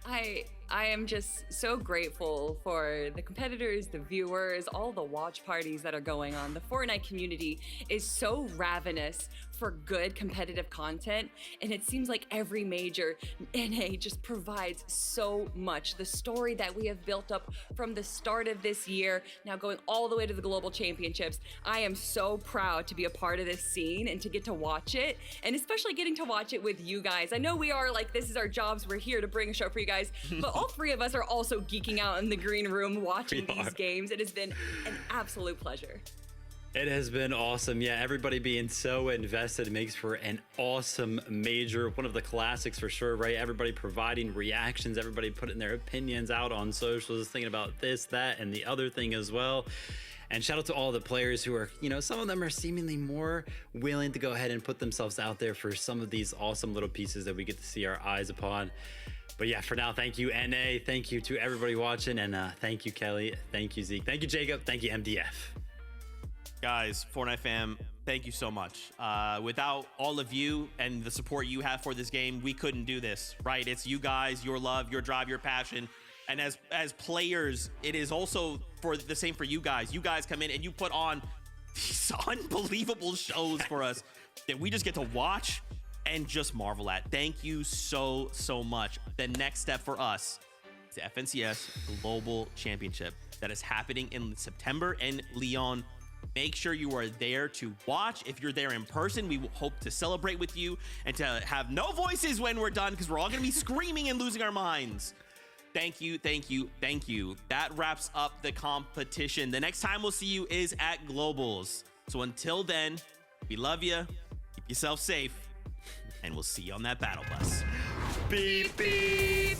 Speaker 4: I am just so grateful for the competitors, the viewers, all the watch parties that are going on. The Fortnite community is so ravenous for good competitive content, and it seems like every major NA just provides so much. The story that we have built up from the start of this year, now going all the way to the Global Championships, I am so proud to be a part of this scene and to get to watch it, and especially getting to watch it with you guys. I know we are like, this is our jobs, we're here to bring a show for you guys, but all 3 of us are also geeking out in the green room watching these games. It has been an absolute pleasure.
Speaker 5: It has been awesome. Yeah, everybody being so invested makes for an awesome major. One of the classics for sure, right? Everybody providing reactions, everybody putting their opinions out on socials, thinking about this, that, and the other thing as well. And shout out to all the players who are, you know, some of them are seemingly more willing to go ahead and put themselves out there for some of these awesome little pieces that we get to see our eyes upon. But yeah, for now, thank you, NA. Thank you to everybody watching. And thank you, Kelly. Thank you, Zeke. Thank you, Jacob. Thank you, MDF.
Speaker 3: Guys, Fortnite fam, thank you so much. Without all of you and the support you have for this game, we couldn't do this, right? It's you guys, your love, your drive, your passion. And as players, it is also for the same for you guys. You guys come in and you put on these unbelievable shows for us that we just get to watch and just marvel at. Thank you so much. The next step for us is the FNCS Global Championship that is happening in September in Lyon. Make sure you are there to watch. If you're there in person, we will hope to celebrate with you and to have no voices when we're done, because we're all going to be screaming and losing our minds. Thank you. That wraps up the competition. The next time we'll see you is at Globals. So until then, we love you. Keep yourself safe. And we'll see you on that battle bus.
Speaker 5: Beep, beep.